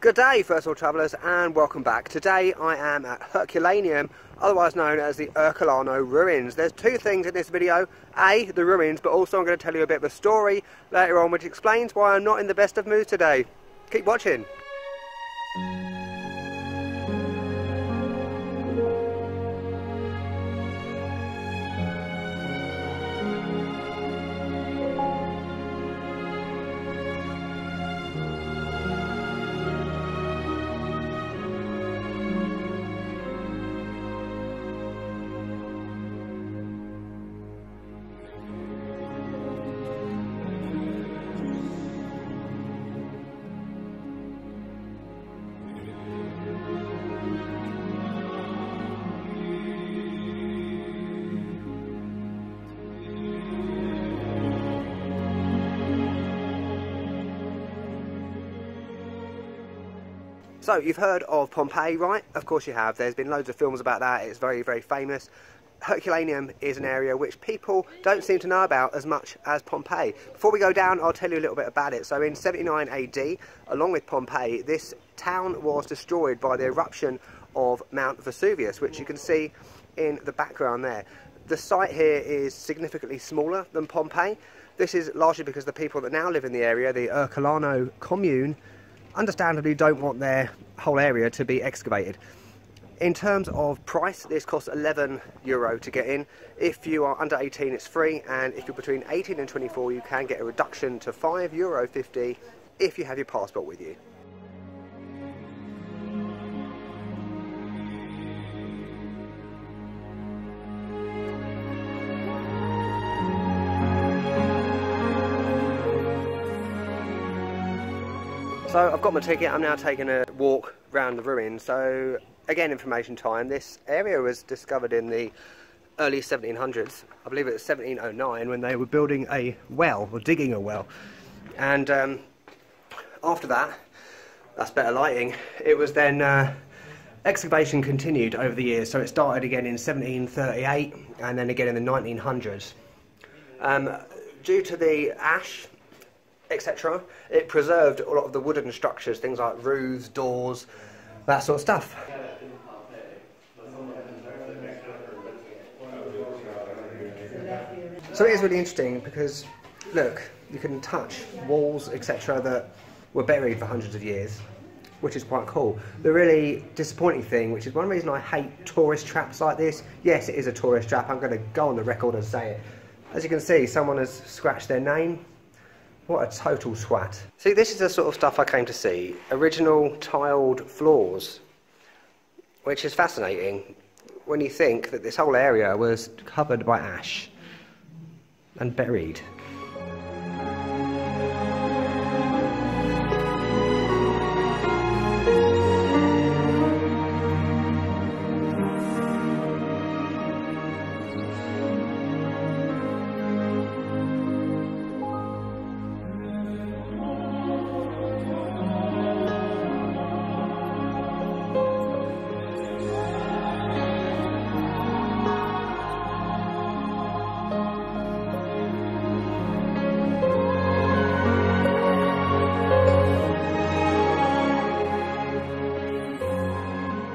Good day, first of all, travellers, and welcome back. Today I am at Herculaneum, otherwise known as the Ercolano ruins. There's two things in this video: A, the ruins, but also I'm going to tell you a bit of a story later on which explains why I'm not in the best of moods today. Keep watching. So, you've heard of Pompeii, right? Of course you have. There's been loads of films about that. It's very, very famous. Herculaneum is an area which people don't seem to know about as much as Pompeii. Before we go down, I'll tell you a little bit about it. So in 79 AD, along with Pompeii, this town was destroyed by the eruption of Mount Vesuvius, which you can see in the background there. The site here is significantly smaller than Pompeii. This is largely because the people that now live in the area, the Ercolano commune, understandably don't want their whole area to be excavated. In terms of price, this costs €11 to get in. If you are under 18, it's free, and if you're between 18 and 24, you can get a reduction to €5.50 if you have your passport with you. So I've got my ticket. I'm now taking a walk around the ruins. So again, information time. This area was discovered in the early 1700s. I believe it was 1709 when they were building a well, or digging a well. And after that, that's better lighting, it was then excavation continued over the years. So it started again in 1738 and then again in the 1900s. Due to the ash, etc., it preserved a lot of the wooden structures, things like roofs, doors, that sort of stuff. So it is really interesting because, look, you can touch walls, etc., that were buried for hundreds of years, which is quite cool. The really disappointing thing, which is one reason I hate tourist traps like this, yes, it is a tourist trap, I'm going to go on the record and say it. As you can see, someone has scratched their name. What a total swat. See, this is the sort of stuff I came to see. Original tiled floors, which is fascinating when you think that this whole area was covered by ash and buried.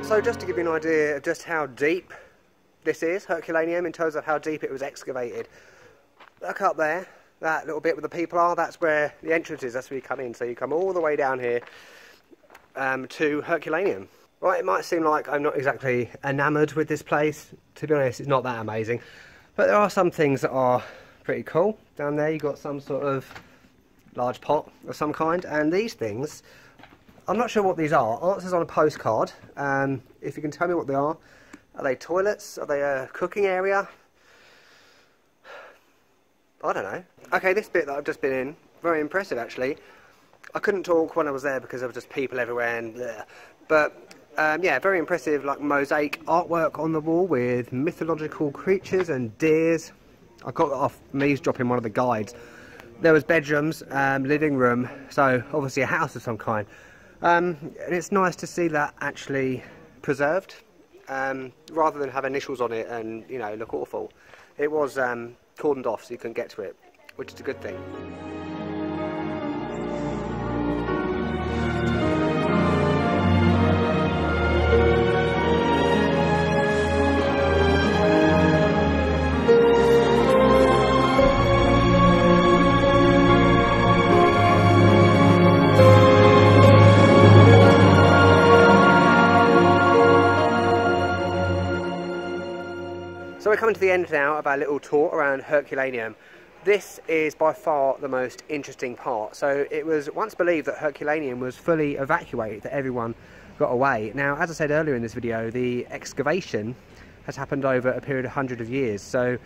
So just to give you an idea of just how deep this is, Herculaneum, in terms of how deep it was excavated. Look up there, that little bit where the people are, that's where the entrance is, that's where you come in. So you come all the way down here to Herculaneum. Right, it might seem like I'm not exactly enamoured with this place. To be honest, it's not that amazing. But there are some things that are pretty cool. Down there you've got some sort of large pot of some kind, and these things, I'm not sure what these are. Answers on a postcard. If you can tell me what they are. Are they toilets? Are they a cooking area? I don't know. Okay, this bit that I've just been in, very impressive actually. I couldn't talk when I was there because there were just people everywhere and bleh. But yeah, very impressive, like mosaic artwork on the wall with mythological creatures and deers. I got that off me eavesdropping one of the guides. There was bedrooms, living room, so obviously a house of some kind. And it's nice to see that actually preserved, rather than have initials on it and, you know, look awful. It was cordoned off so you couldn't get to it, which is a good thing. coming to the end now of our little tour around Herculaneum. This is by far the most interesting part. So it was once believed that Herculaneum was fully evacuated, that everyone got away. Now, as I said earlier in this video, the excavation has happened over a period of hundreds of years. So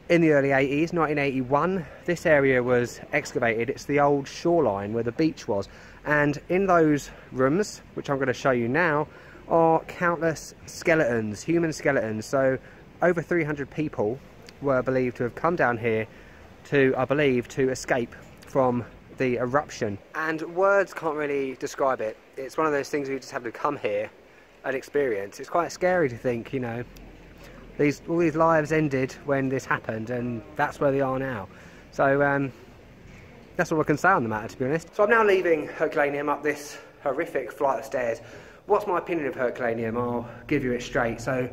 in the early 80s, 1981, this area was excavated. It's the old shoreline where the beach was. And in those rooms, which I'm going to show you now, are countless skeletons, human skeletons. So over 300 people were believed to have come down here to, I believe, to escape from the eruption. And words can't really describe it. It's one of those things we just have to come here and experience. It's quite scary to think, you know, all these lives ended when this happened, and that's where they are now. So that's all I can say on the matter, to be honest. So I'm now leaving Herculaneum up this horrific flight of stairs. What's my opinion of Herculaneum? I'll give you it straight. So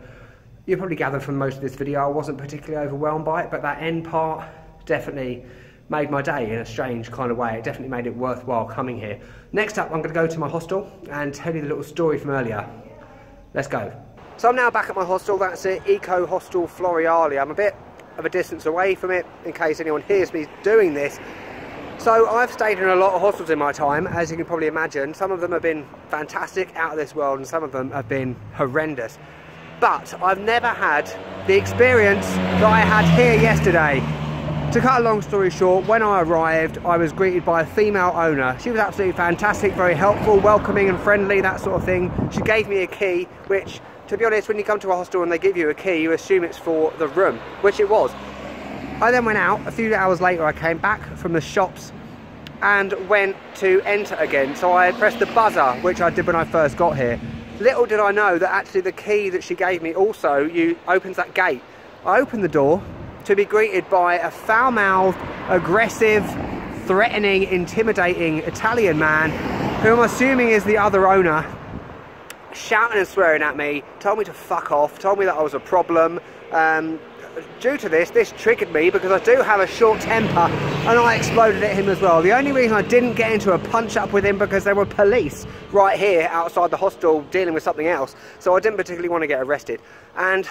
you probably gathered from most of this video I wasn't particularly overwhelmed by it, but that end part definitely made my day in a strange kind of way. It definitely made it worthwhile coming here. Next up, I'm going to go to my hostel and tell you the little story from earlier. Let's go. So I'm now back at my hostel. That's it, Eco Hostel Floreale. I'm a bit of a distance away from it in case anyone hears me doing this. So I've stayed in a lot of hostels in my time, as you can probably imagine. Some of them have been fantastic, out of this world, and some of them have been horrendous. But I've never had the experience that I had here yesterday. To cut a long story short, when I arrived, I was greeted by a female owner. She was absolutely fantastic, very helpful, welcoming and friendly, that sort of thing. She gave me a key, which, to be honest, when you come to a hostel and they give you a key, you assume it's for the room, which it was. I then went out. A few hours later, I came back from the shops and went to enter again. So I pressed the buzzer, which I did when I first got here. Little did I know that actually the key that she gave me also opens that gate. I opened the door to be greeted by a foul-mouthed, aggressive, threatening, intimidating Italian man, who I'm assuming is the other owner, shouting and swearing at me, told me to fuck off, told me that I was a problem. Due to this triggered me because I do have a short temper, and I exploded at him as well. The only reason I didn't get into a punch-up with him because there were police right here outside the hostel dealing with something else, so I didn't particularly want to get arrested. And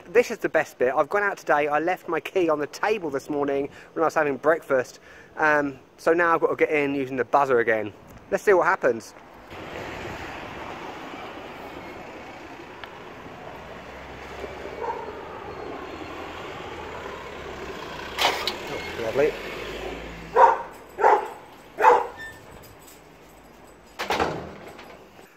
this is the best bit. I've gone out today. I left my key on the table this morning when I was having breakfast. So now I've got to get in using the buzzer again. Let's see what happens. Oh, lovely.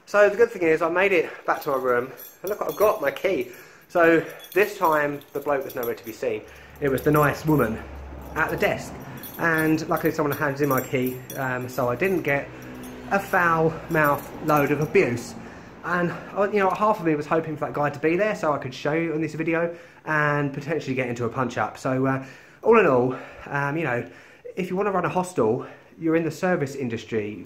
So the good thing is I made it back to my room, and look, I've got my key. So this time the bloke was nowhere to be seen. It was the nice woman at the desk, and luckily someone handed in my key, so I didn't get a foul-mouthed load of abuse. And you know, half of me was hoping for that guy to be there so I could show you in this video and potentially get into a punch-up. So all in all, you know, if you want to run a hostel, you're in the service industry.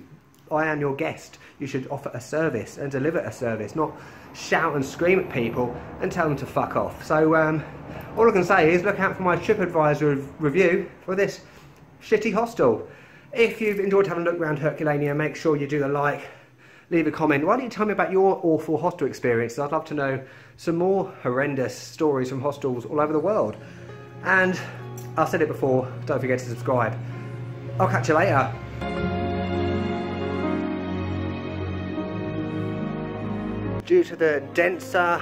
I am your guest. You should offer a service and deliver a service, not shout and scream at people and tell them to fuck off. So all I can say is look out for my TripAdvisor review for this shitty hostel. If you've enjoyed having a look around Herculaneum, make sure you do a like, leave a comment. Why don't you tell me about your awful hostel experience? I'd love to know some more horrendous stories from hostels all over the world. And I've said it before, don't forget to subscribe. I'll catch you later. Due to the denser